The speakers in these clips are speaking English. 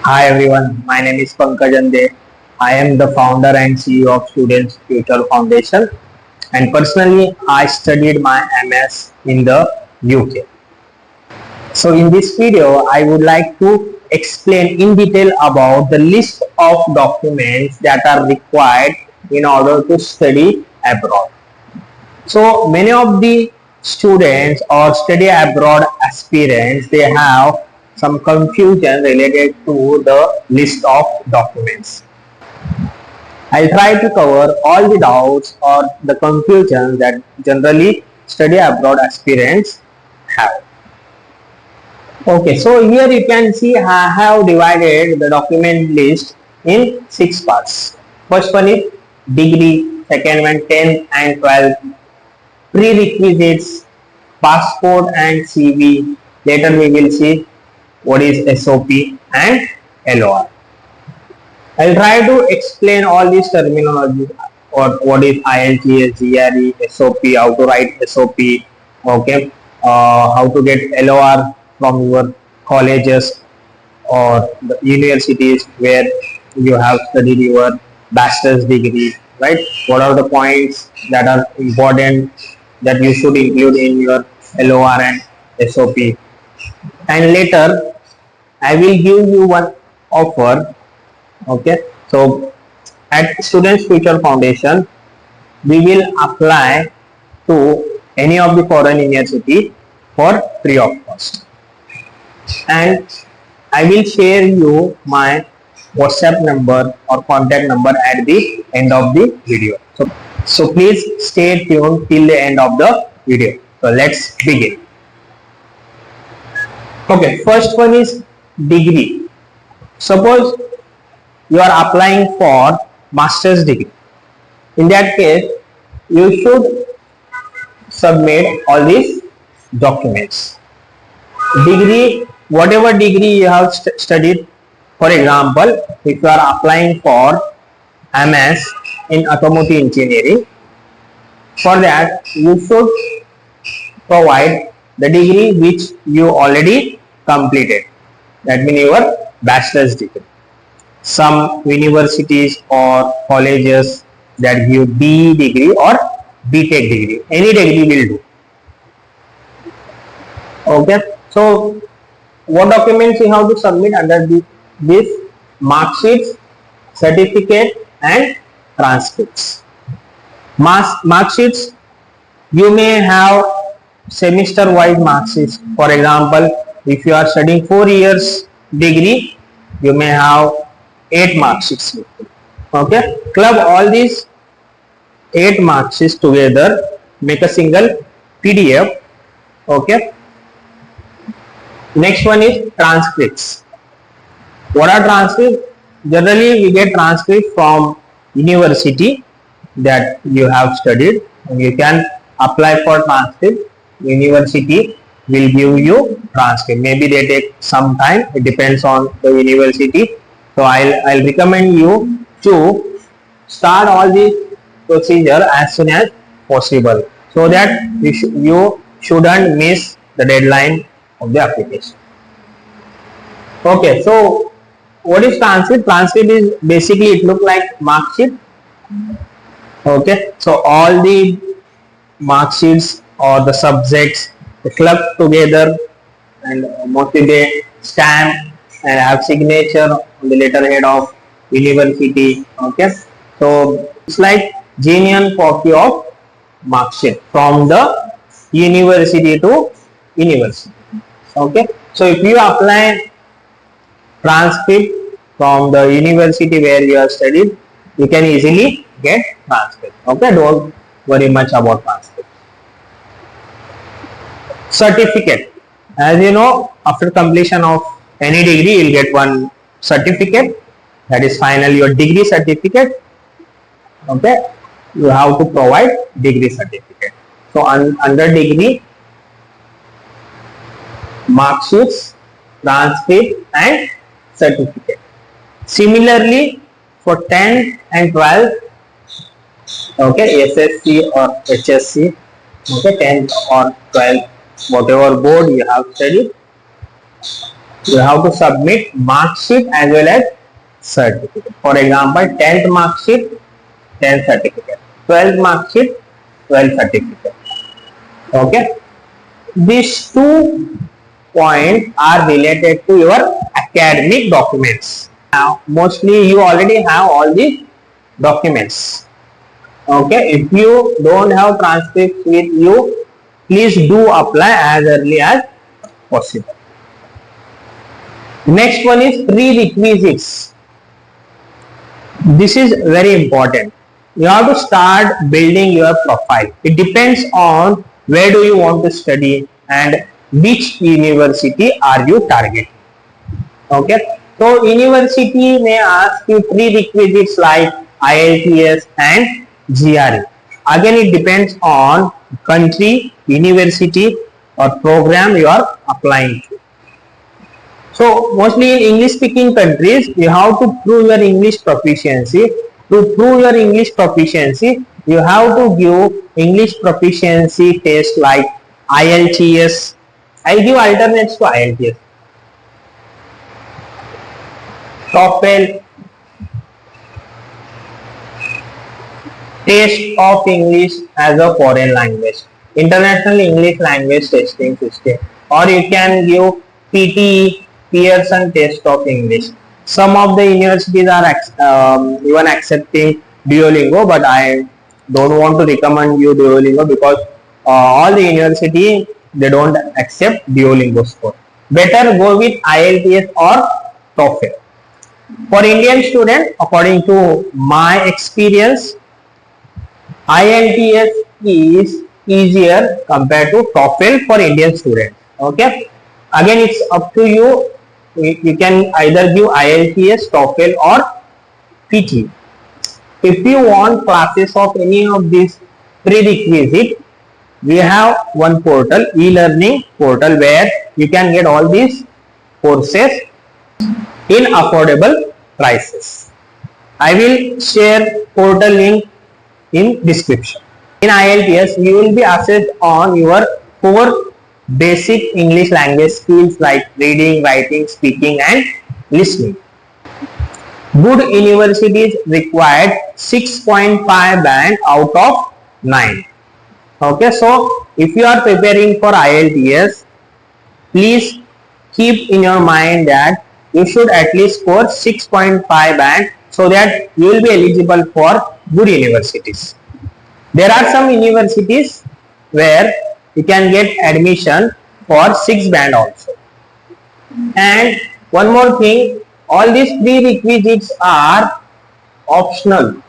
Hi everyone, my name is Pankaj. I am the founder and CEO of Students Future Foundation, and personally I studied my MS in the UK. So in this video I would like to explain in detail about the list of documents that are required in order to study abroad. So many of the students or study abroad aspirants, they have some confusion related to the list of documents. I'll try to cover all the doubts or the confusion that generally study abroad aspirants have. Okay, so here you can see I have divided the document list in 6 parts. First one is degree, second one 10th and 12th, prerequisites, passport and CV. Later we will see what is SOP and LOR. I'll try to explain all these terminology or what is IELTS, GRE, SOP, how to write SOP, okay, how to get LOR from your colleges or the universities where you have studied your bachelor's degree, right? What are the points that are important that you should include in your LOR and SOP? And later I will give you one offer. Okay, so at Students Future Foundation we will apply to any of the foreign university for free of cost, and I will share you my WhatsApp number or contact number at the end of the video. So please stay tuned till the end of the video. So let's begin. Okay, first one is degree. Suppose you are applying for master's degree. In that case, you should submit all these documents. Degree, whatever degree you have studied, for example, if you are applying for MS in automotive engineering, for that you should provide the degree which you already completed. That means your bachelor's degree. Some universities or colleges that give BE degree or BTech degree. Any degree will do. Okay. So what documents you have to submit under this? Mark sheets, certificate and transcripts. Mark sheets, you may have semester wise mark sheets. For example, if you are studying 4 years degree, you may have 8 mark sheets. Okay, club all these 8 mark sheets together, make a single PDF. Okay, next one is transcripts. What are transcripts? Generally we get transcripts from university that you have studied, and you can apply for transcript. University will give you transcript. Maybe they take some time, it depends on the university. So I'll recommend you to start all this procedure as soon as possible, so that you shouldn't miss the deadline of the application. Okay, so what is transcript? Transcript is basically, it look like mark sheet. Okay, so all the mark sheets or the subjects, they club together, and mostly they stamp and have signature on the letterhead of university. Okay, so it's like genuine copy of mark sheet from the university to university. Okay, so if you apply transcript from the university where you have studied, you can easily get transcript. Okay, don't worry much about transcript. Certificate, as you know, after completion of any degree you will get one certificate, that is final your degree certificate. Okay, you have to provide degree certificate. So under degree, mark sheets, transcript and certificate. Similarly for 10th and 12th, okay, SSC or HSC, okay, 10th or 12th, whatever board you have studied, You have to submit mark sheet as well as certificate. For example, 10th mark sheet, 10th certificate, 12th mark sheet, 12th certificate. Okay. These 2 points are related to your academic documents. Now, mostly you already have all these documents. Okay. If you don't have transcripts with you, please do apply as early as possible. Next one is prerequisites. This is very important. You have to start building your profile. It depends on where do you want to study and which university are you targeting. Okay. So university may ask you prerequisites like IELTS and GRE. Again, it depends on country, university or program you are applying to. So mostly in English speaking countries, you have to prove your English proficiency. To prove your English proficiency, you have to give English proficiency test like IELTS. I'll give alternates to IELTS. TOEFL, test of English as a foreign language, International English Language Testing System, or you can give PTE, Pearson Test of English. Some of the universities are even accepting Duolingo, but I don't want to recommend you Duolingo because all the university they don't accept Duolingo score. Better go with IELTS or TOEFL. For Indian student, according to my experience, IELTS is easier compared to TOEFL for Indian students. Okay. Again, it's up to you. You can either give IELTS, TOEFL or PTE. If you want classes of any of these prerequisite, we have one portal, e-learning portal, where you can get all these courses in affordable prices. I will share portal link in description. In IELTS, you will be assessed on your 4 basic English language skills like reading, writing, speaking and listening. Good universities required 6.5 band out of 9. Okay, so if you are preparing for IELTS, please keep in your mind that you should at least score 6.5 band so that you will be eligible for good universities. There are some universities where you can get admission for 6 band also. And one more thing, all these prerequisites are optional.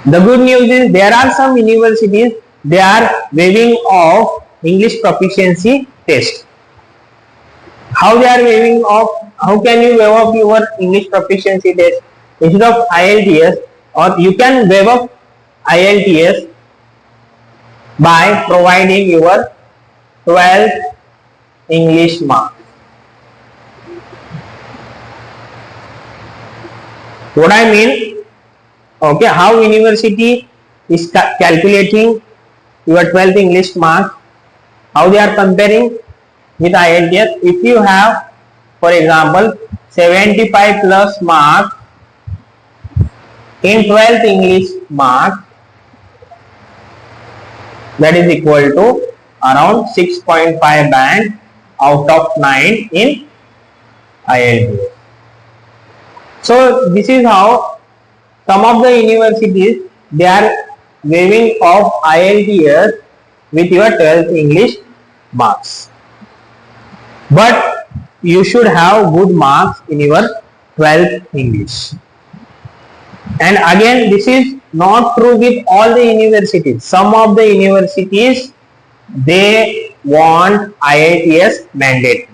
The good news is there are some universities they are waiving off English proficiency test. How they are waiving off? How can you waive off your English proficiency test instead of IELTS? Or you can waive off IELTS by providing your 12th English mark. What I mean, okay, how university is calculating your 12th English mark, how they are comparing with IELTS. If you have, for example, 75 plus mark in 12th English mark, that is equal to around 6.5 band out of 9 in IELTS. So this is how some of the universities they are waiving off IELTS with your 12th English marks. But you should have good marks in your 12th English. And again, this is not true with all the universities. Some of the universities they want IELTS mandatory,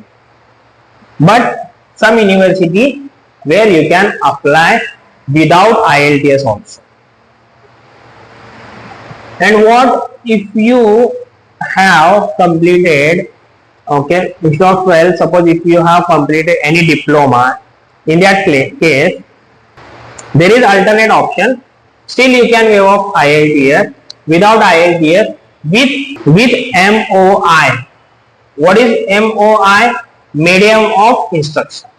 but some university where you can apply without IELTS also. And what if you have completed, okay, instead of 12, suppose if you have completed any diploma, in that case there is alternate option. Still you can waive off IELTS, without IELTS, with MOI. What is MOI? medium of instruction.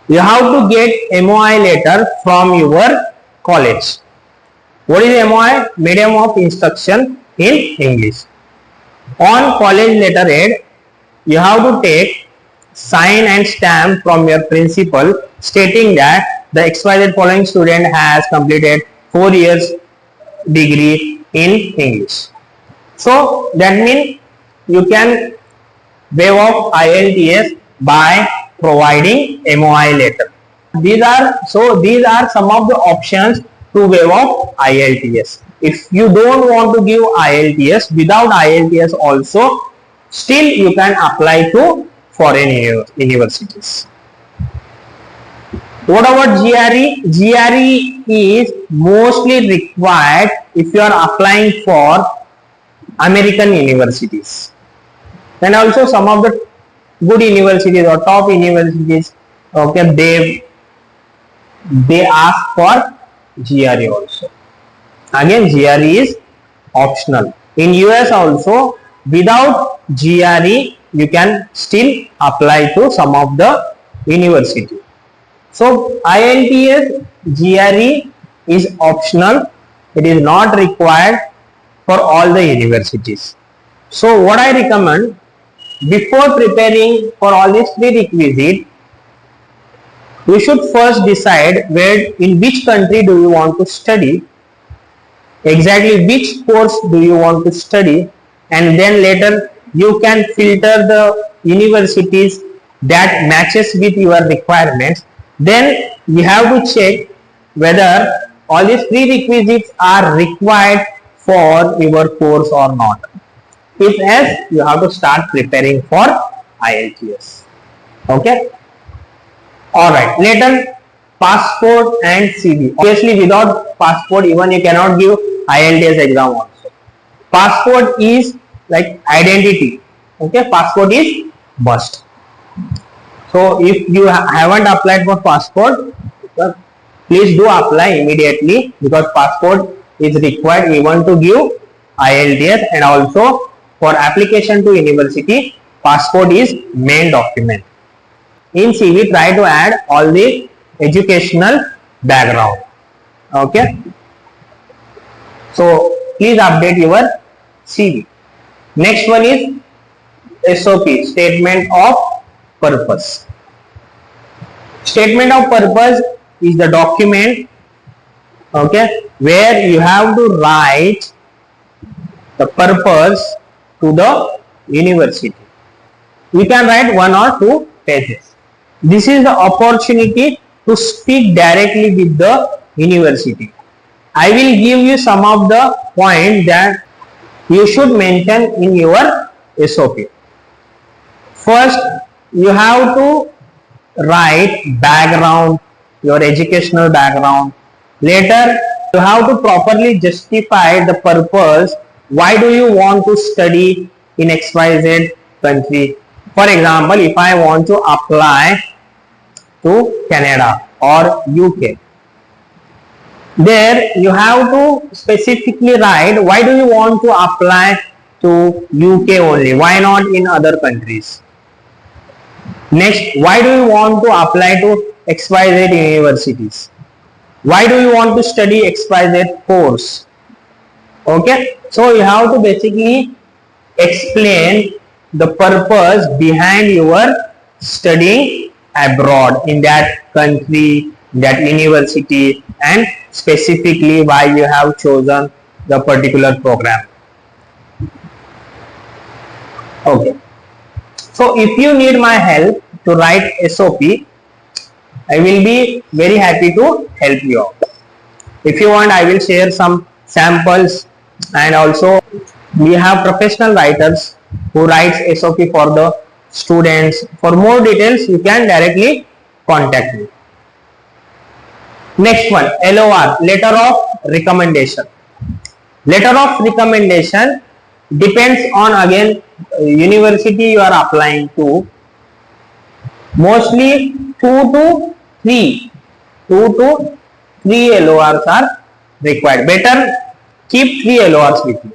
You have to get MOI letter from your college. What is MOI? Medium of instruction in English. On college letterhead, you have to take sign and stamp from your principal stating that the XYZ following student has completed 4 years degree in English. So that means you can waive off IELTS by providing MOI letter. These are some of the options to waive off IELTS. If you don't want to give IELTS, without IELTS also, still you can apply to foreign universities. What about GRE? GRE is mostly required if you are applying for American universities. And also some of the good universities or top universities, okay, they ask for GRE also. Again, GRE is optional. In US also, without GRE, you can still apply to some of the university. So IELTS GRE is optional. It is not required for all the universities. So what I recommend, before preparing for all these prerequisites, you should first decide in which country do you want to study, exactly which course do you want to study, and then later you can filter the universities that matches with your requirements. Then you have to check whether all these prerequisites are required for your course or not. If yes, you have to start preparing for IELTS. Okay. Alright. Later, passport and CV. Obviously, without passport, even you cannot give IELTS exam also. Passport is like identity. Okay. Passport is must. So if you haven't applied for passport, please do apply immediately, because passport is required even to give IELTS, and also for application to university, passport is main document. In CV, try to add all the educational background. Okay. So please update your CV. Next one is SOP, statement of purpose. Statement of purpose is the document, okay, where you have to write the purpose to the university. You can write 1 or 2 pages. This is the opportunity to speak directly with the university. I will give you some of the points that you should mention in your SOP. First, you have to write background, your educational background. Later, you have to properly justify the purpose. Why do you want to study in XYZ country? For example, if I want to apply to Canada or UK, there you have to specifically write why do you want to apply to UK only, why not in other countries. Next, why do you want to apply to XYZ universities? Why do you want to study XYZ course? Okay, so you have to basically explain the purpose behind your studying abroad in that country, that university, and specifically why you have chosen the particular program. Okay. So if you need my help to write SOP, I will be very happy to help you out. If you want, I will share some samples, and also we have professional writers who writes SOP for the students. For more details, you can directly contact me. Next one, LOR, letter of recommendation. Letter of recommendation depends on, again, university you are applying to. Mostly 2 to 3 LORs are required. Better keep 3 LORs with you.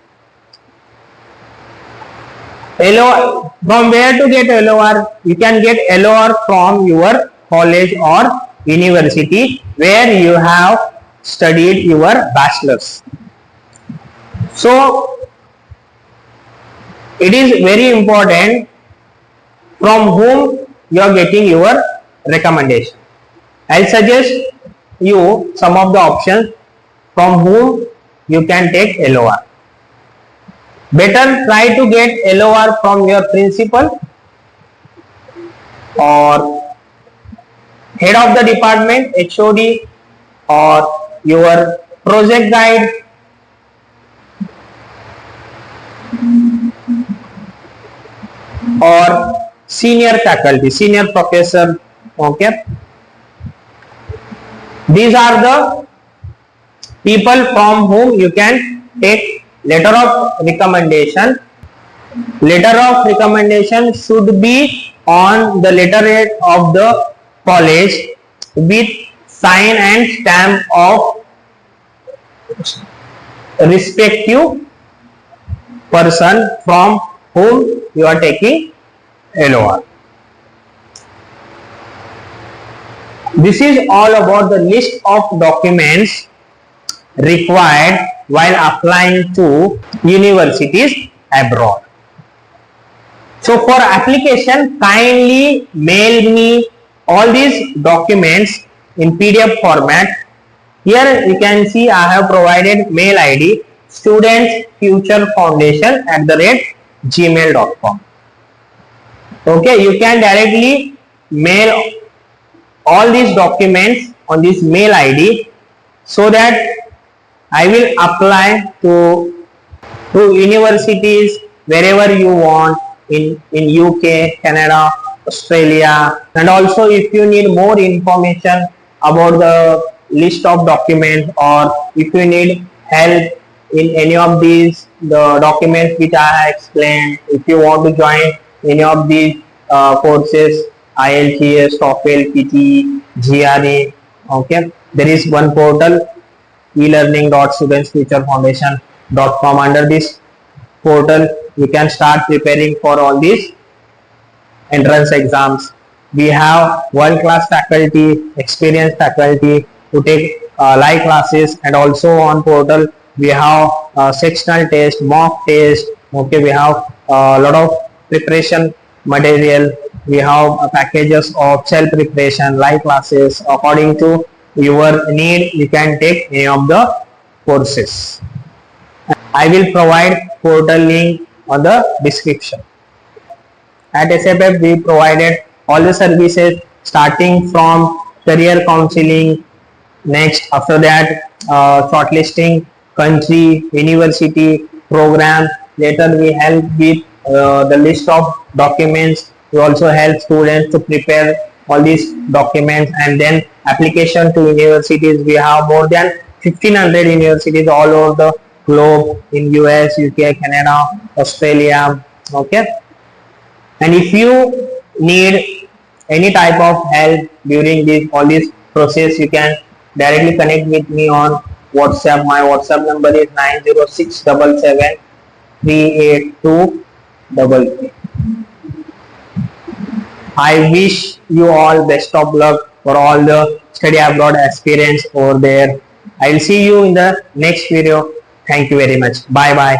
LOR, from where to get LOR? You can get LOR from your college or university where you have studied your bachelor's. So it is very important from whom you are getting your recommendation. I'll suggest you some of the options from whom you can take LOR. Better try to get LOR from your principal or head of the department, HOD, or your project guide, or senior faculty, senior professor. Okay, these are the people from whom you can take letter of recommendation. Letter of recommendation should be on the letterhead of the college with sign and stamp of respective person from whom you are taking LOR. This is all about the list of documents required while applying to universities abroad. So for application, kindly mail me all these documents in PDF format. Here you can see I have provided mail ID studentsfuturefoundation@gmail.com. Okay, you can directly mail all these documents on this mail ID so that I will apply to universities wherever you want in UK, Canada, Australia. And also if you need more information about the list of documents, or if you need help in any of these the documents which I have explained, if you want to join any of these courses, IELTS, TOEFL, PTE, GRE, okay, there is one portal, elearning.studentsfuturefoundation.com. Under this portal you can start preparing for all these entrance exams. We have world class faculty, experienced faculty who take live classes, and also on portal we have sectional test, mock test. Okay, we have a lot of preparation material. We have packages of self preparation, live classes. According to your need, you can take any of the courses. I will provide portal link on the description. At SFF, we provided all the services starting from career counseling. Next, after that, shortlisting, country, university, program. Later, we help with the list of documents. We also help students to prepare all these documents, and then application to universities. We have more than 1500 universities all over the globe in US, UK, Canada, Australia. Okay. And if you need any type of help during all this process, you can directly connect with me on WhatsApp. My WhatsApp number is 906773823. I wish you all best of luck for all the study abroad aspirants over there. I will see you in the next video. Thank you very much. Bye bye.